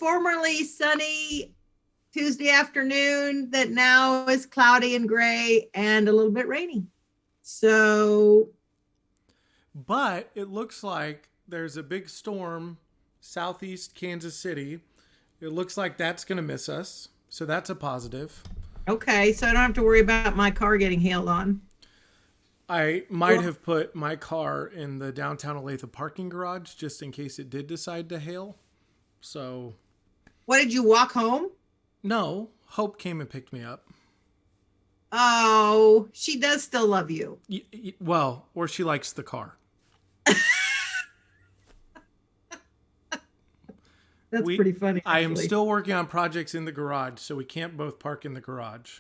formerly sunny Tuesday afternoon that now is cloudy and gray and a little bit rainy. So, but it looks like there's a big storm southeast Kansas City. It looks like that's going to miss us. So that's a positive. okay, so I don't have to worry about my car getting hailed on. I might have put my car in the downtown Olathe parking garage just in case it did decide to hail. So, what, did you walk home? no, Hope came and picked me up. Oh, she does still love you. Well, or she likes the car. That's pretty funny. I am still working on projects in the garage, so we can't both park in the garage.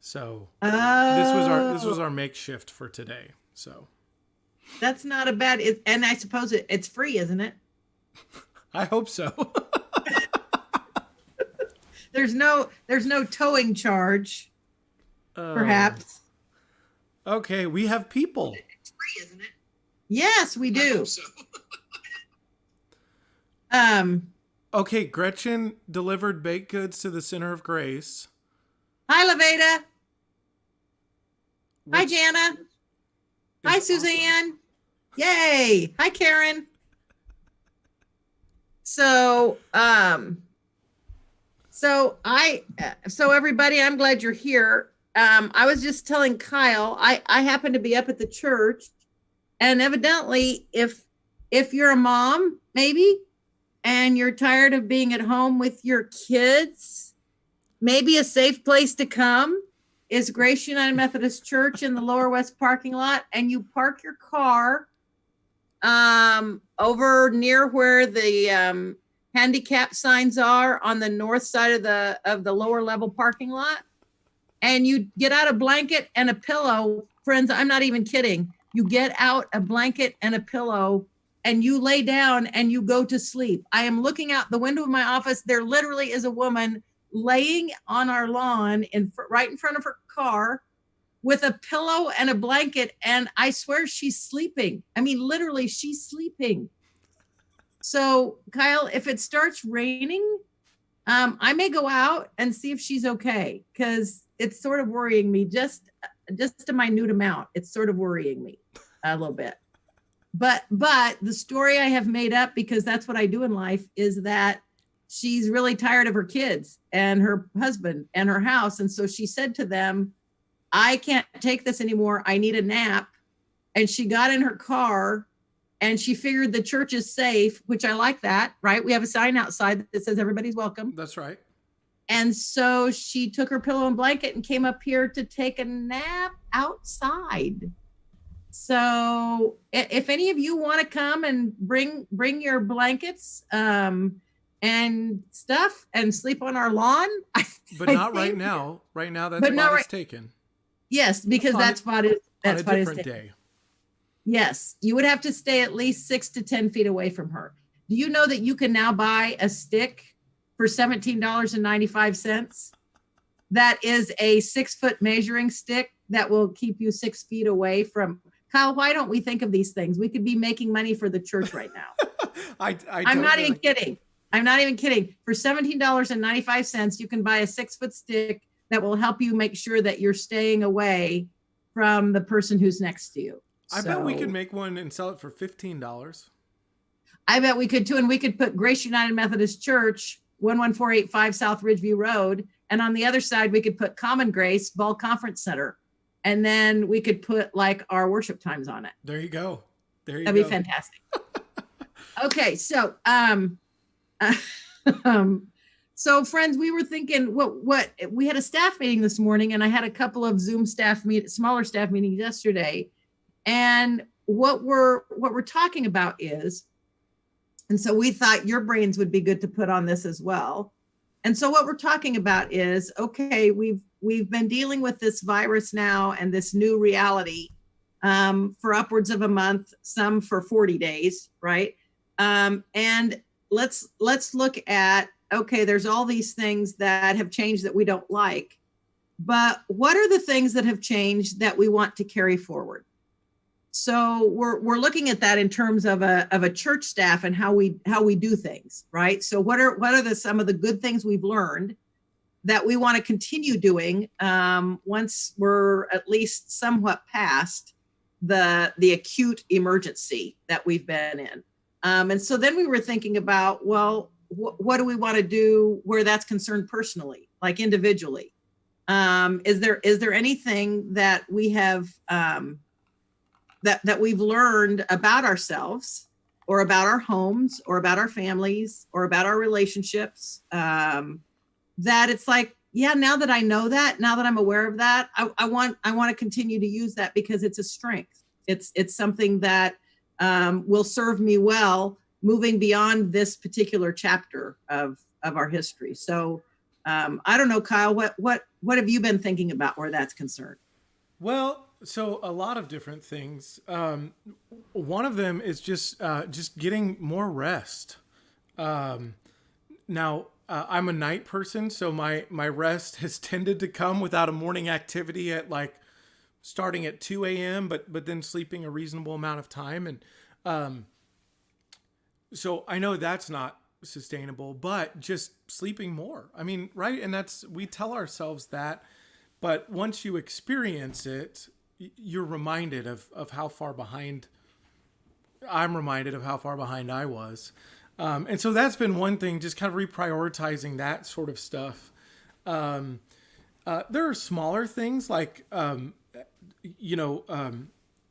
So this was our makeshift for today. So that's not a bad. And I suppose it's free, isn't it? I hope so. There's no towing charge, perhaps. Okay, we have people. It's free, isn't it? Yes, we do. I hope so. Okay, Gretchen delivered baked goods to the Center of Grace. Hi, Laveda. Hi, Jana. Hi, Suzanne. Awesome. Yay. Hi, Karen. So everybody, I'm glad you're here. I was just telling Kyle, I happen to be up at the church, and evidently if you're a mom, maybe, and you're tired of being at home with your kids, maybe a safe place to come is Grace United Methodist Church in the Lower West parking lot, and you park your car over near where the handicap signs are on the north side of the lower level parking lot, and you get out a blanket and a pillow. Friends, I'm not even kidding. You get out a blanket and a pillow and you lay down and you go to sleep. I am looking out the window of my office. There literally is a woman laying on our lawn right in front of her car with a pillow and a blanket, and I swear she's sleeping. I mean, literally, she's sleeping. So, Kyle, if it starts raining, I may go out and see if she's okay, because it's sort of worrying me, just a minute amount. It's sort of worrying me a little bit. But the story I have made up, because that's what I do in life, is that she's really tired of her kids and her husband and her house. And so she said to them, I can't take this anymore. I need a nap. And she got in her car and she figured the church is safe, which I like that, right? We have a sign outside that says everybody's welcome. That's right. And so she took her pillow and blanket and came up here to take a nap outside. So if any of you want to come and bring your blankets and stuff and sleep on our lawn. But not right now. Right now, that spot is taken. Yes, because that spot is on a different day. Yes, you would have to stay at least 6 to 10 feet away from her. Do you know that you can now buy a stick for $17.95? That is a 6-foot measuring stick that will keep you 6 feet away from. Kyle, why don't we think of these things? We could be making money for the church right now. I'm not even kidding. I'm not even kidding. For $17.95, you can buy a 6-foot stick that will help you make sure that you're staying away from the person who's next to you. I bet we could make one and sell it for $15. I bet we could too. And we could put Grace United Methodist Church, 11485 South Ridgeview Road. And on the other side, we could put Common Grace Ball Conference Center. And then we could put like our worship times on it. There you go. That'd be fantastic. Okay. So, so friends, we were thinking what we had a staff meeting this morning, and I had a couple of Zoom smaller staff meetings yesterday. And what we're talking about is, and so we thought your brains would be good to put on this as well. And so what we're talking about is, okay, we've been dealing with this virus now and this new reality for upwards of a month, some for 40 days, right? And let's look at, okay, there's all these things that have changed that we don't like, but what are the things that have changed that we want to carry forward? So we're looking at that in terms of a church staff and how we do things, right? So what are some of the good things we've learned that we want to continue doing once we're at least somewhat past the acute emergency that we've been in. And so then we were thinking about, well, what do we want to do where that's concerned personally, like individually? Is there anything that we have that we've learned about ourselves or about our homes or about our families or about our relationships that it's like, yeah, now that I know that, now that I'm aware of that, I want to continue to use that because it's a strength. It's something that will serve me well moving beyond this particular chapter of our history. So I don't know, Kyle, what have you been thinking about where that's concerned? Well, so a lot of different things. One of them is just getting more rest. Now, I'm a night person, so my rest has tended to come without a morning activity at like starting at 2 a.m., but then sleeping a reasonable amount of time. And so I know that's not sustainable, but just sleeping more. I mean, right? And we tell ourselves that, but once you experience it, you're reminded of how far behind I'm reminded of how far behind I was. And so that's been one thing, just kind of reprioritizing that sort of stuff. There are smaller things like,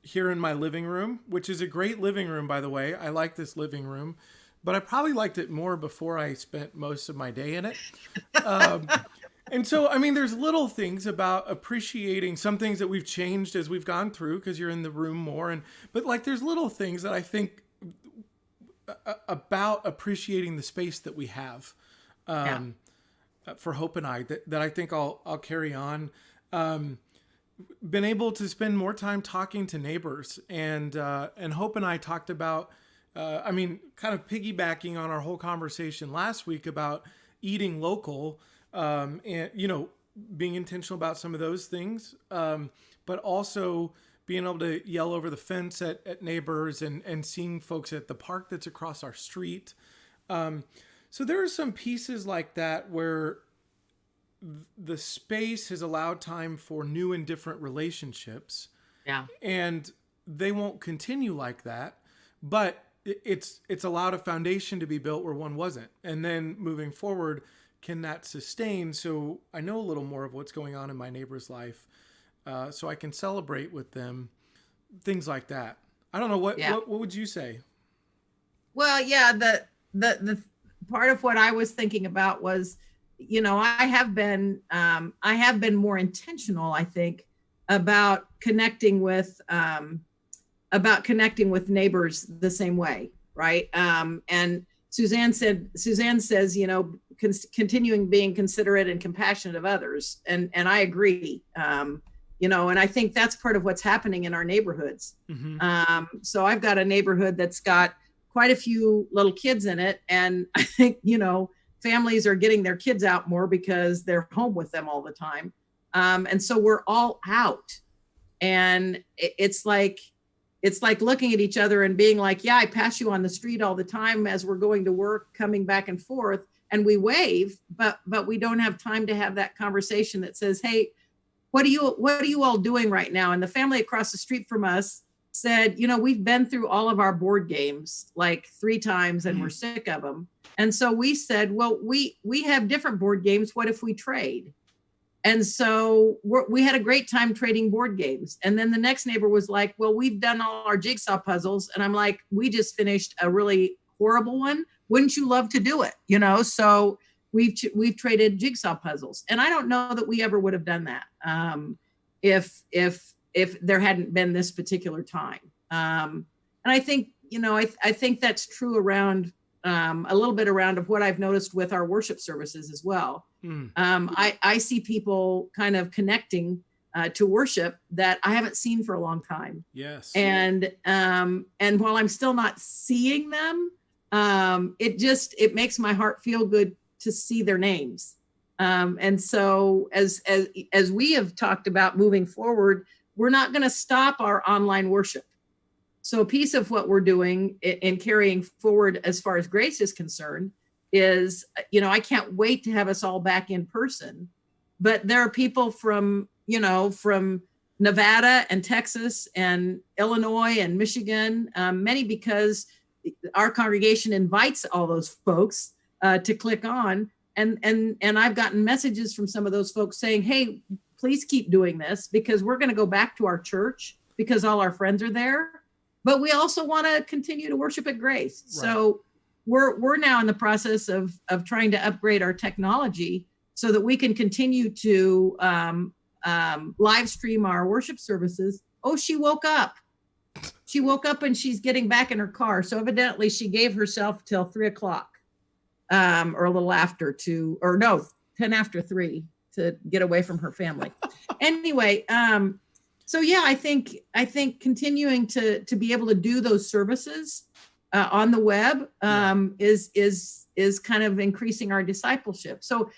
here in my living room, which is a great living room, by the way. I like this living room, but I probably liked it more before I spent most of my day in it. And so, I mean, there's little things about appreciating some things that we've changed as we've gone through because you're in the room more. But like, there's little things that I think about appreciating the space that we have for Hope and I that I think I'll carry on. Been able to spend more time talking to neighbors and Hope and I talked about, kind of piggybacking on our whole conversation last week about eating local, and, being intentional about some of those things. But also being able to yell over the fence at neighbors and seeing folks at the park that's across our street. So there are some pieces like that where the space has allowed time for new and different relationships. Yeah. And they won't continue like that, but it's allowed a foundation to be built where one wasn't. And then moving forward, can that sustain? So I know a little more of what's going on in my neighbor's life, so I can celebrate with them, things like that. I don't know what would you say? Well, yeah, the part of what I was thinking about was, I have been more intentional, I think, about connecting with neighbors the same way, right? And Suzanne says, continuing being considerate and compassionate of others, and I agree. And I think that's part of what's happening in our neighborhoods. Mm-hmm. So I've got a neighborhood that's got quite a few little kids in it, and I think families are getting their kids out more because they're home with them all the time, and so we're all out, and it's like looking at each other and being like, yeah, I pass you on the street all the time as we're going to work, coming back and forth, and we wave, but we don't have time to have that conversation that says, hey, what are you all doing right now? And the family across the street from us said, we've been through all of our board games like 3 times and we're sick of them. And so we said, well, we have different board games. What if we trade? And so we had a great time trading board games. And then the next neighbor was like, well, we've done all our jigsaw puzzles. And I'm like, we just finished a really horrible one. Wouldn't you love to do it? So we've traded jigsaw puzzles. And I don't know that we ever would have done that if there hadn't been this particular time. And I think, I think that's true around a little bit around of what I've noticed with our worship services as well. I see people kind of connecting to worship that I haven't seen for a long time. Yes. And while I'm still not seeing them, it makes my heart feel good to see their names. And so as we have talked about moving forward, we're not going to stop our online worship. So a piece of what we're doing in carrying forward as far as Grace is concerned is, I can't wait to have us all back in person, but there are people from Nevada and Texas and Illinois and Michigan, many because our congregation invites all those folks to click on. And I've gotten messages from some of those folks saying, hey, please keep doing this because we're going to go back to our church because all our friends are there. But we also want to continue to worship at Grace. Right. So we're now in the process of trying to upgrade our technology so that we can continue to live stream our worship services. Oh, she woke up. She woke up and she's getting back in her car. So evidently she gave herself till 3:00 or a little after 10 after 3 to get away from her family. Anyway, so yeah, I think continuing to be able to do those services on the web is kind of increasing our discipleship. So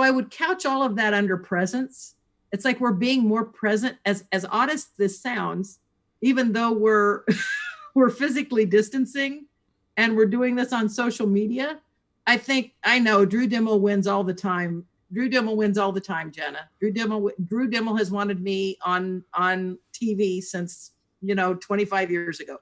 I would couch all of that under presence. It's like we're being more present, as odd as this sounds, even though we're physically distancing and we're doing this on social media. I know Drew Dimmel wins all the time. Drew Dimmel wins all the time, Jenna. Drew Dimmel has wanted me on TV since 25 years ago.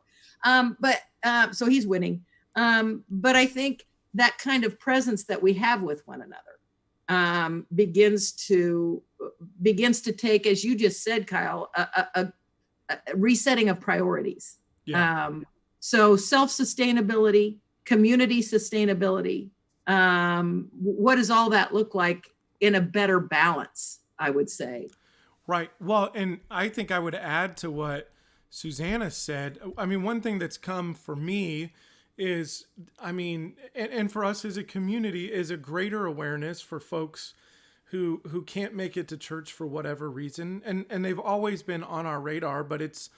So he's winning. But I think that kind of presence that we have with one another begins to take, as you just said, Kyle, a resetting of priorities. Yeah. So self-sustainability, community sustainability. What does all that look like in a better balance, I would say? Right. Well, and I think I would add to what Susanna said. I mean, one thing that's come for me is, and for us as a community, is a greater awareness for folks who can't make it to church for whatever reason. And they've always been on our radar, but it's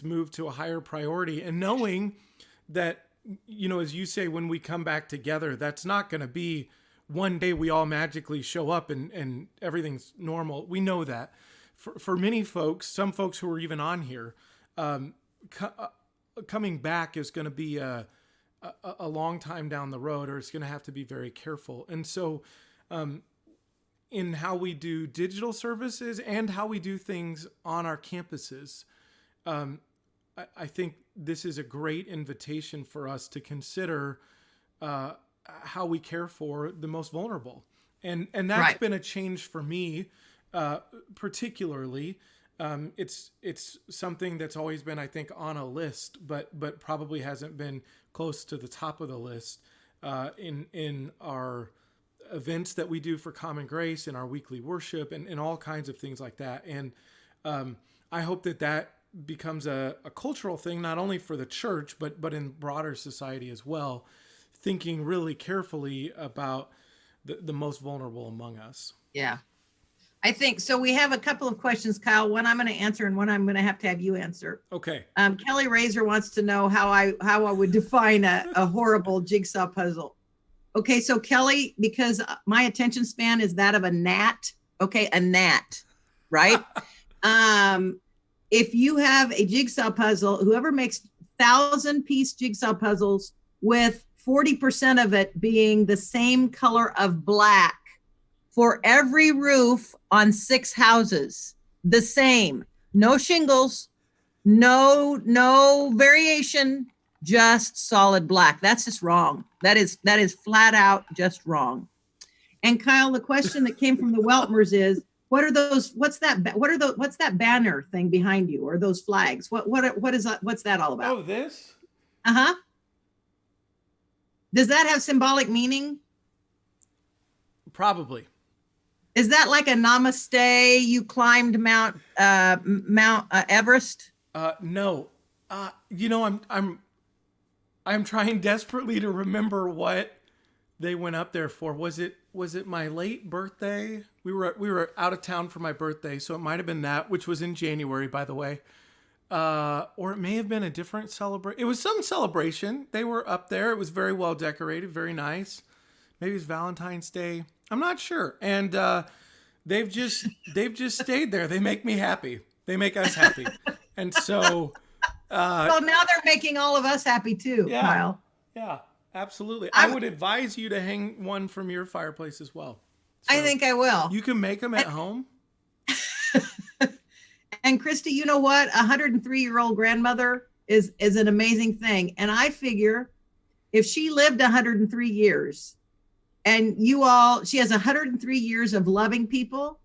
moved to a higher priority. And knowing that, as you say, when we come back together, that's not going to be one day we all magically show up and everything's normal. We know that. For many folks, some folks who are even on here, coming back is going to be a long time down the road, or it's going to have to be very careful. And so in how we do digital services and how we do things on our campuses, I think this is a great invitation for us to consider how we care for the most vulnerable. And that's right. Been a change for me, particularly. It's something that's always been, I think, on a list, but probably hasn't been close to the top of the list in our events that we do for Common Grace, in our weekly worship, and all kinds of things like that. And I hope that becomes a cultural thing, not only for the church, but in broader society as well, thinking really carefully about the most vulnerable among us. Yeah. I think so. We have a couple of questions, Kyle. One I'm going to answer and one I'm going to have you answer. Okay. Kelly Razor wants to know how I would define a horrible jigsaw puzzle. Okay, so Kelly, because my attention span is that of a gnat. Okay, a gnat, right? If you have a jigsaw puzzle, whoever makes 1,000-piece jigsaw puzzles with 40% of it being the same color of black for every roof on 6 houses, the same, no shingles, no variation, just solid black. That's just wrong. That is flat out just wrong. And Kyle, the question that came from the Weltmers is, what are those? What's that banner thing behind you, or those flags? What is that? What's that all about? Oh, this? Uh-huh. Does that have symbolic meaning? Probably. Is that like a namaste? You climbed Mount Everest? No. I'm trying desperately to remember what they went up there for. Was it my late birthday? We were out of town for my birthday, so it might have been that, which was in January, by the way. Or it may have been a different celebration. It was some celebration. They were up there. It was very well decorated, very nice. Maybe it was Valentine's Day. I'm not sure. And they've just stayed there. They make me happy. They make us happy. And so Uh, So now they're making all of us happy too, yeah, Kyle. yeah, absolutely. I I'm, would advise you to hang one from your fireplace as well. I So think I will. you can make them at And, home. and Christy, you know what? A 103-year-old grandmother is an amazing thing. And I figure if she lived 103 years and she has 103 years of loving people,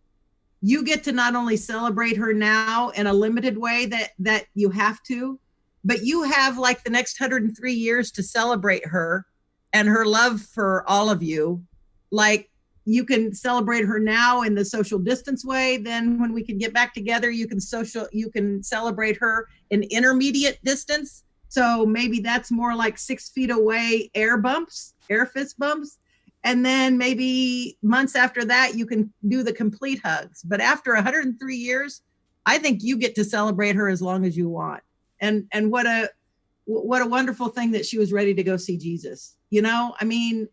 you get to not only celebrate her now in a limited way that you have to, but you have like the next 103 years to celebrate her and her love for all of you. Like, you can celebrate her now in the social distance way. Then when we can get back together, you can celebrate her in intermediate distance. So maybe that's more like 6 feet away, air fist bumps. And then maybe months after that, you can do the complete hugs. But after 103 years, I think you get to celebrate her as long as you want. And what a wonderful thing that she was ready to go see Jesus. I mean,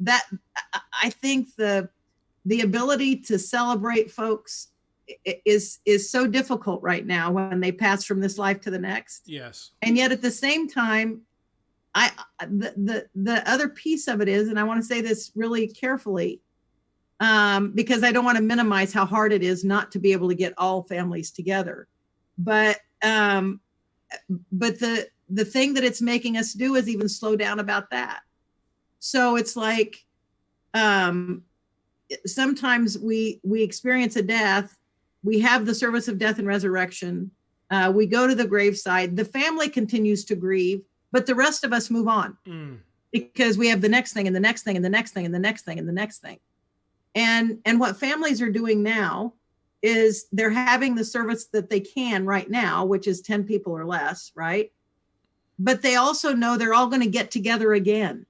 that I think the ability to celebrate folks is so difficult right now when they pass from this life to the next. Yes. And yet at the same time, the other piece of it is, and I want to say this really carefully, because I don't want to minimize how hard it is not to be able to get all families together. But the thing that it's making us do is even slow down about that. So it's like, sometimes we experience a death, we have the service of death and resurrection, we go to the graveside, the family continues to grieve, but the rest of us move on because we have the next thing and the next thing and the next thing and the next thing and the next thing. And what families are doing now is they're having the service that they can right now, which is 10 people or less, right? But they also know they're all going to get together again,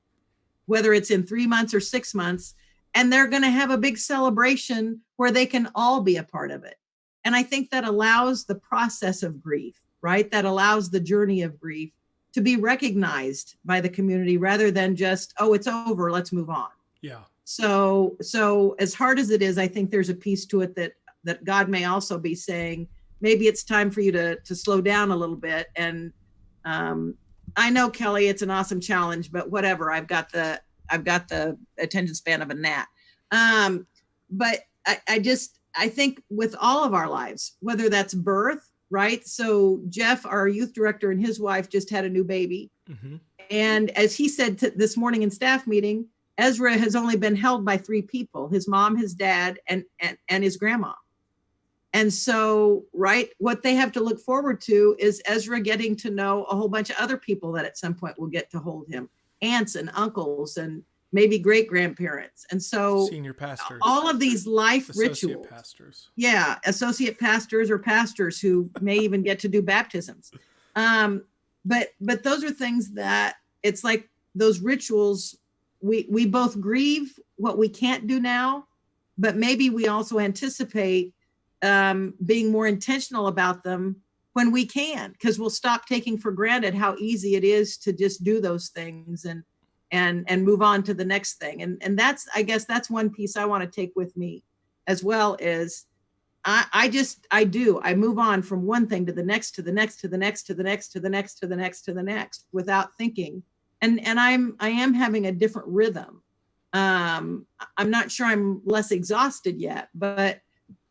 whether it's in 3 months or 6 months, and they're going to have a big celebration where they can all be a part of it. And I think that allows the process of grief, right? That allows the journey of grief to be recognized by the community rather than just, oh, it's over, let's move on. Yeah. So as hard as it is, I think there's a piece to it that God may also be saying, maybe it's time for you to slow down a little bit. And I know, Kelly, it's an awesome challenge, but whatever. I've got the attention span of a gnat. But I think with all of our lives, whether that's birth, right? So Jeff, our youth director, and his wife just had a new baby. Mm-hmm. And as he said this morning in staff meeting, Ezra has only been held by 3 people: his mom, his dad, and his grandma. And so, right, what they have to look forward to is Ezra getting to know a whole bunch of other people that at some point will get to hold him, aunts and uncles and maybe great grandparents. And so senior pastors, all of these life associate rituals. Pastors. Yeah, associate pastors or pastors who may even get to do baptisms. But those are things that it's like those rituals, we both grieve what we can't do now, but maybe we also anticipate being more intentional about them when we can, because we'll stop taking for granted how easy it is to just do those things and move on to the next thing. And that's, I guess that's one piece I want to take with me as well, is I move on from one thing to the next, to the next, to the next, to the next, to the next, to the next, to the next, without thinking. And I am having a different rhythm. I'm not sure I'm less exhausted yet, but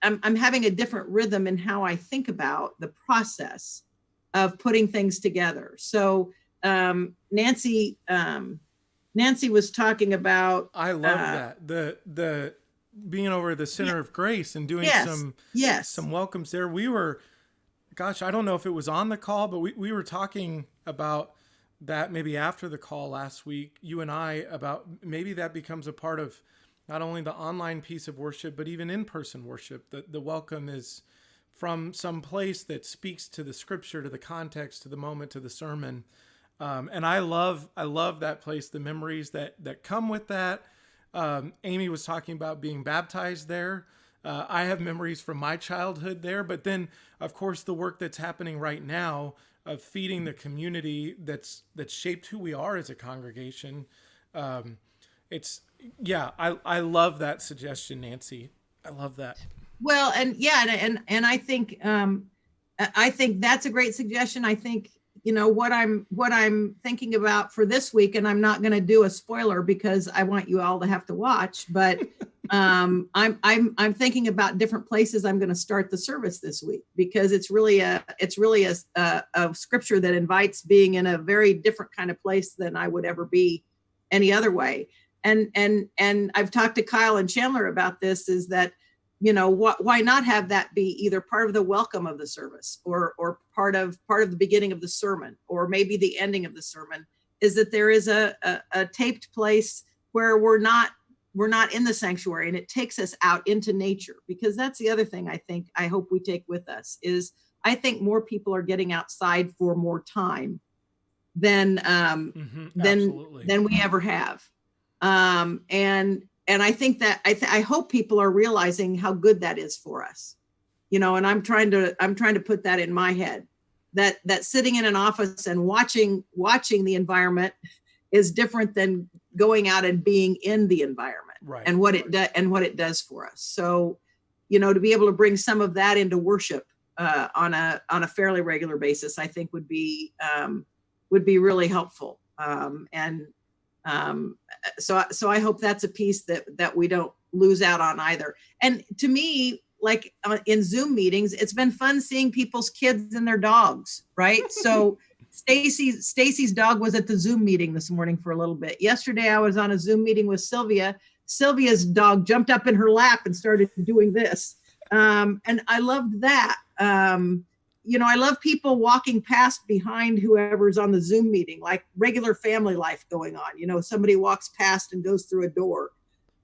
I'm having a different rhythm in how I think about the process of putting things together. So Nancy was talking about. I love that the being over the Center of Grace and doing some welcomes there. We were, gosh, I don't know if it was on the call, but we were talking about that maybe after the call last week, you and I, about maybe that becomes a part of not only the online piece of worship, but even in-person worship. The welcome is from some place that speaks to the scripture, to the context, to the moment, to the sermon. And I love that place, the memories that come with that. Amy was talking about being baptized there. I have memories from my childhood there, but then of course the work that's happening right now of feeding the community that's shaped who we are as a congregation. I love that suggestion, Nancy. I love that. Well, and I think that's a great suggestion. I think what I'm thinking about for this week, and I'm not going to do a spoiler because I want you all to have to watch, but I'm thinking about different places I'm going to start the service this week, because it's really a scripture that invites being in a very different kind of place than I would ever be any other way. And I've talked to Kyle and Chandler about this, is that, why not have that be either part of the welcome of the service, or part of the beginning of the sermon, or maybe the ending of the sermon, is that there is a taped place where we're not in the sanctuary, and it takes us out into nature. Because that's the other thing I hope we take with us, is I think more people are getting outside for more time than we ever have. And I think that I hope people are realizing how good that is for us, and I'm trying to put that in my head, that sitting in an office and watching the environment is different than going out and being in the environment, right, and what it does for us. So, to be able to bring some of that into worship on a fairly regular basis, I think would be really helpful. So I hope that's a piece that we don't lose out on either. And to me, like in Zoom meetings, it's been fun seeing people's kids and their dogs, right? So Stacy's dog was at the Zoom meeting this morning for a little bit. Yesterday, I was on a Zoom meeting with Sylvia. Sylvia's dog jumped up in her lap and started doing this. And I loved that. I love people walking past behind whoever's on the Zoom meeting, like regular family life going on. Somebody walks past and goes through a door.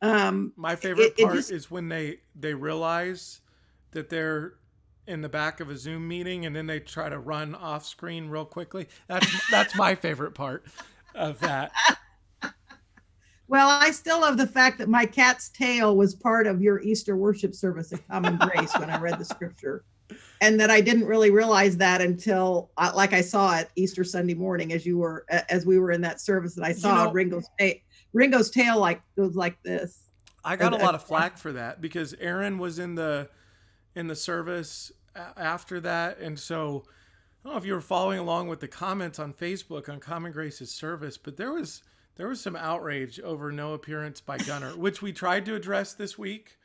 My favorite part is when they realize that they're in the back of a Zoom meeting, and then they try to run off screen real quickly. That's my favorite part of that. Well, I still love the fact that my cat's tail was part of your Easter worship service at Common Grace when I read the scripture. And that I didn't really realize that until, like I saw it Easter Sunday morning as we were in that service, that I saw Ringo's tail goes like this. I got a lot of flack for that, because Aaron was in the service after that, and so I don't know if you were following along with the comments on Facebook on Common Grace's service, but there was some outrage over no appearance by Gunnar, which we tried to address this week.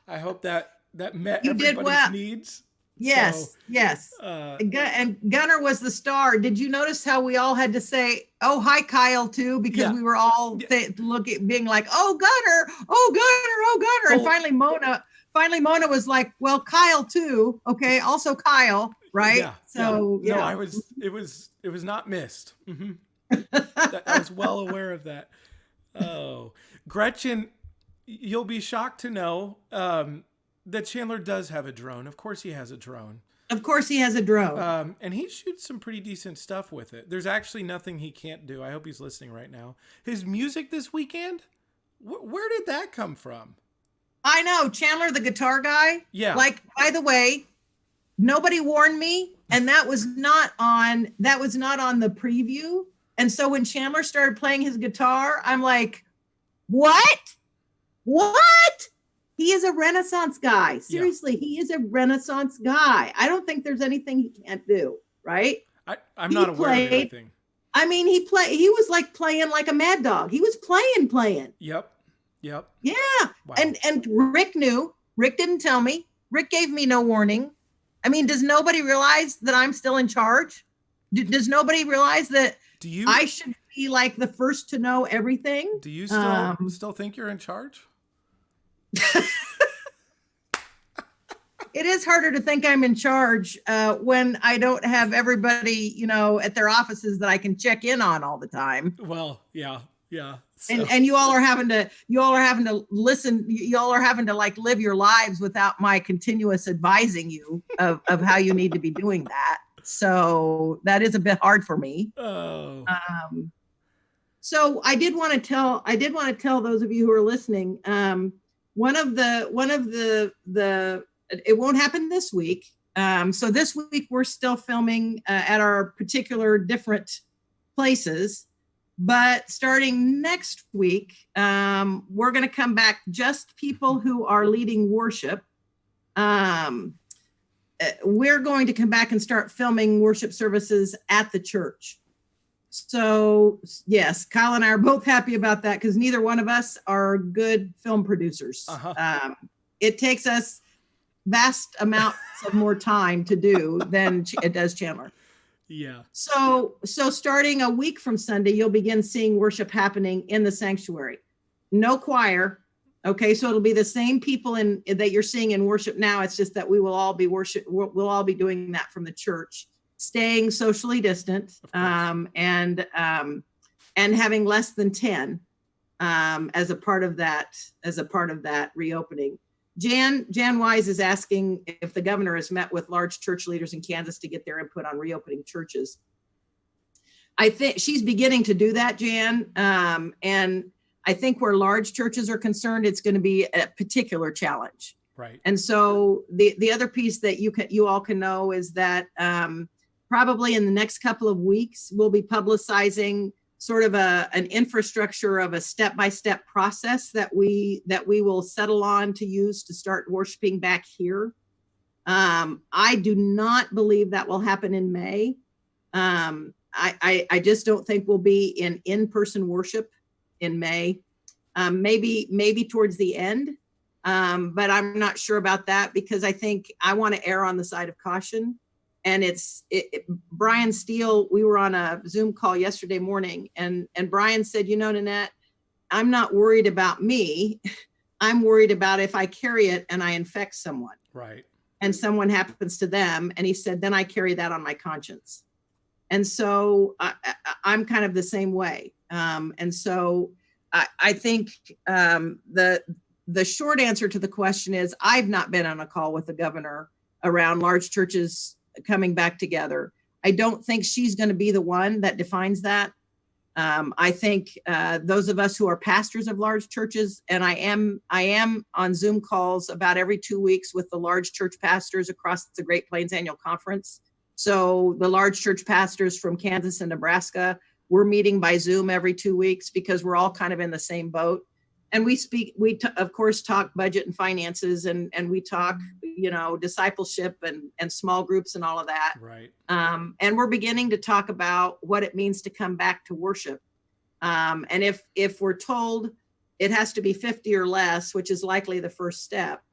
I hope that met everybody's needs. Yes, so, yes. And Gunnar was the star. Did you notice how we all had to say, "Oh, hi, Kyle," too, because we were all being like, "Oh, Gunnar, oh, Gunnar, oh, Gunnar," and finally Mona was like, "Well, Kyle too, okay, also Kyle, right?" Yeah. So yeah. No, it was not missed. Mm-hmm. I was well aware of that. Oh, Gretchen, you'll be shocked to know that Chandler does have a drone. Of course he has a drone. Of course he has a drone. And he shoots some pretty decent stuff with it. There's actually nothing he can't do. I hope he's listening right now. His music this weekend, where did that come from? I know, Chandler, the guitar guy. Yeah. Like, by the way, nobody warned me, and that was not on the preview. And so when Chandler started playing his guitar, I'm like, what? He is a Renaissance guy. Seriously, He is a Renaissance guy. I don't think there's anything he can't do, right? I'm not aware of anything. I mean, he was like playing like a mad dog. He was playing. Yep. Yeah. Wow. And Rick knew. Rick didn't tell me. Rick gave me no warning. I mean, does nobody realize that I'm still in charge? Does nobody realize that I should be like the first to know everything? Do you still think you're in charge? It is harder to think I'm in charge when I don't have everybody, at their offices that I can check in on all the time. Well, yeah. So. And you all are having to listen. You all are having to like live your lives without my continuous advising you of how you need to be doing that. So that is a bit hard for me. Oh. So I did want to tell those of you who are listening. One of the it won't happen this week. So this week we're still filming at our particular different places. But starting next week, we're going to come back just people who are leading worship. we're going to come back and start filming worship services at the church. So yes, Kyle and I are both happy about that because neither one of us are good film producers. It takes us vast amounts of more time to do than it does Chandler. Yeah. So starting a week from Sunday, you'll begin seeing worship happening in the sanctuary. No choir. Okay, so it'll be the same people that you're seeing in worship now. It's just that we will all be we'll all be doing that from the church, staying socially distant, and having less than 10 as a part of that reopening. Jan Wise is asking if the governor has met with large church leaders in Kansas to get their input on reopening churches. I think she's beginning to do that, Jan, and I think where large churches are concerned, it's going to be a particular challenge. Right. And so the other piece that you all can know is that probably in the next couple of weeks, we'll be publicizing sort of an infrastructure of a step-by-step process that we will settle on to use to start worshiping back here. I do not believe that will happen in May. I just don't think we'll be in-person worship in May, maybe towards the end, but I'm not sure about that because I think I want to err on the side of caution. And Brian Steele, we were on a Zoom call yesterday morning, and Brian said, Nanette, I'm not worried about me. I'm worried about if I carry it and I infect someone. Right. And someone happens to them. And he said, then I carry that on my conscience. And so I'm kind of the same way. And so I think the short answer to the question is I've not been on a call with the governor around large churches coming back together. I don't think she's going to be the one that defines that. I think those of us who are pastors of large churches, and I am on Zoom calls about every 2 weeks with the large church pastors across the Great Plains Annual Conference. So the large church pastors from Kansas and Nebraska, we're meeting by Zoom every 2 weeks because we're all kind of in the same boat. And we of course talk budget and finances, and we talk, discipleship and small groups and all of that. Right. And we're beginning to talk about what it means to come back to worship. And if we're told it has to be 50 or less, which is likely the first step,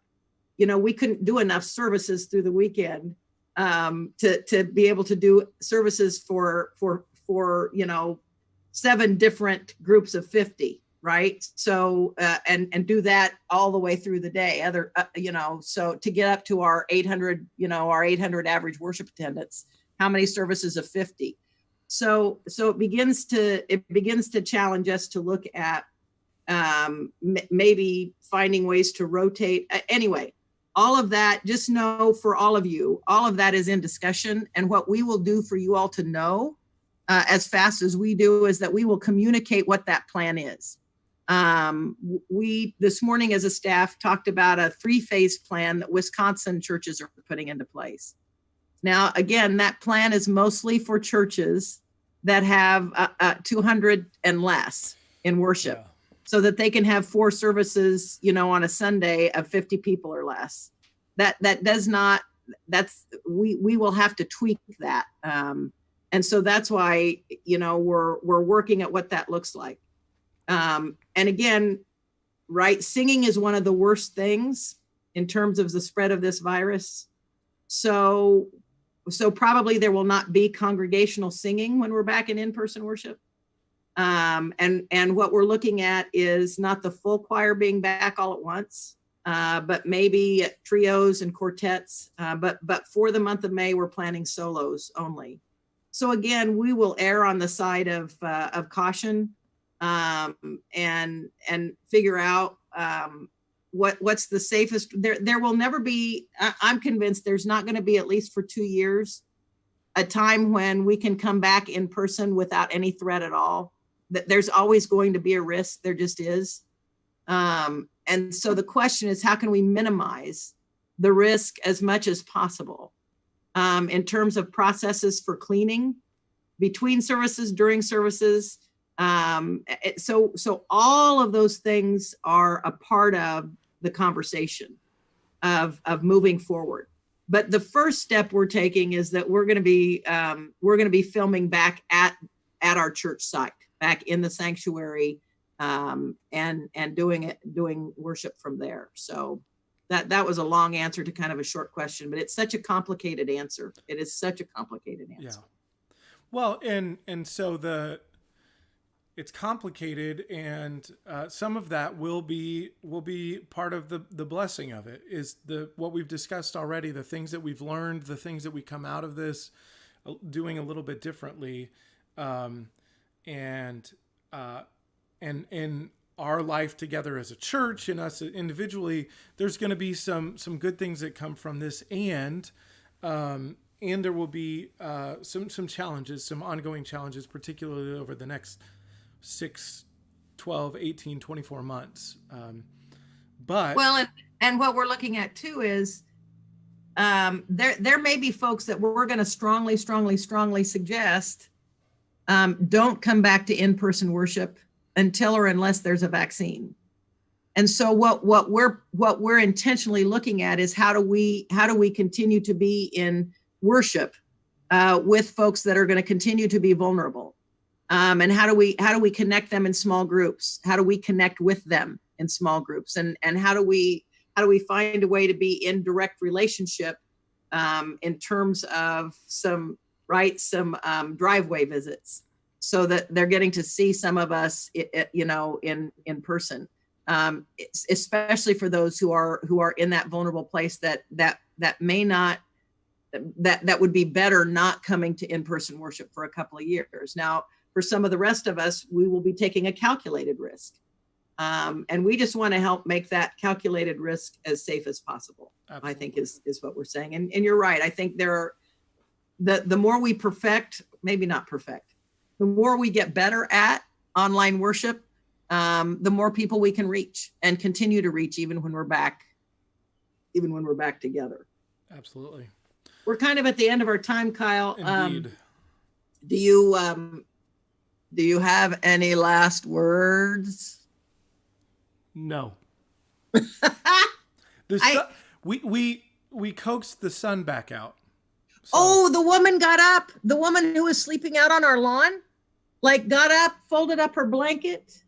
we couldn't do enough services through the weekend to be able to do services for 7 different groups of 50. Right. So, and do that all the way through the day, so to get up to our 800 average worship attendance, how many services of 50? So it begins to challenge us to look at maybe finding ways to rotate. Anyway, all of that, just know for all of you, all of that is in discussion. And what we will do for you all to know as fast as we do is that we will communicate what that plan is. We this morning as a staff talked about a 3-phase plan that Wisconsin churches are putting into place. Now, again, that plan is mostly for churches that have 200 and less in worship, so that they can have 4 services, on a Sunday of 50 people or less. That does not. We will have to tweak that, and so that's why we're working at what that looks like. And again, right, singing is one of the worst things in terms of the spread of this virus. So probably there will not be congregational singing when we're back in-person worship. And what we're looking at is not the full choir being back all at once, but maybe trios and quartets. But for the month of May, we're planning solos only. So again, we will err on the side of caution. And figure out what's the safest. There will never be, I'm convinced there's not going to be, at least for 2 years, a time when we can come back in person without any threat at all. There's always going to be a risk. There just is. And so the question is, how can we minimize the risk as much as possible in terms of processes for cleaning between services, during services. So all of those things are a part of the conversation of moving forward. but the first step we're taking is that we're going to be filming back at our church site, back in the sanctuary, and doing worship from there. So that was a long answer to kind of a short question, but it's such a complicated answer. It is such a complicated answer. Yeah. Well, and so it's complicated, and some of that will be part of the blessing of it, is what we've discussed already, the things that we've learned, the things that we come out of this doing a little bit differently, and in our life together as a church and us individually. There's going to be some good things that come from this, and there will be some challenges, some ongoing challenges, particularly over the next 6, 12, 18, 24 months. But well, and what we're looking at too is there may be folks that we're going to strongly suggest don't come back to in-person worship until or unless there's a vaccine. And so what we're intentionally looking at is how do we continue to be in worship with folks that are going to continue to be vulnerable. And how do we connect them in small groups? How do we connect with them in small groups? And how do we find a way to be in direct relationship in terms of some driveway visits, so that they're getting to see some of us, in person, especially for those who are in that vulnerable place that may not, that would be better not coming to in-person worship for a couple of years. Now, for some of the rest of us, we will be taking a calculated risk. And we just want to help make that calculated risk as safe as possible. Absolutely. I think is what we're saying. And you're right. I think the more we perfect, maybe not perfect, the more we get better at online worship, the more people we can reach and continue to reach, even when we're back together. Absolutely. We're kind of at the end of our time, Kyle. Indeed. Do you have any last words? No. We coaxed the sun back out. So. Oh, the woman got up. The woman who was sleeping out on our lawn, got up, folded up her blanket,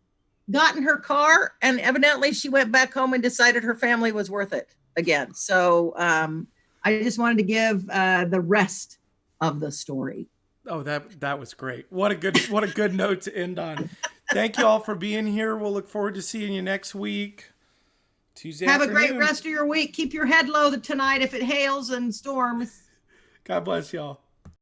got in her car, and evidently she went back home and decided her family was worth it again. So I just wanted to give the rest of the story. Oh, that was great. What a good note to end on. Thank you all for being here. We'll look forward to seeing you next week. Tuesday Have afternoon. a great rest of your week. Keep your head low tonight if it hails and storms. God bless y'all.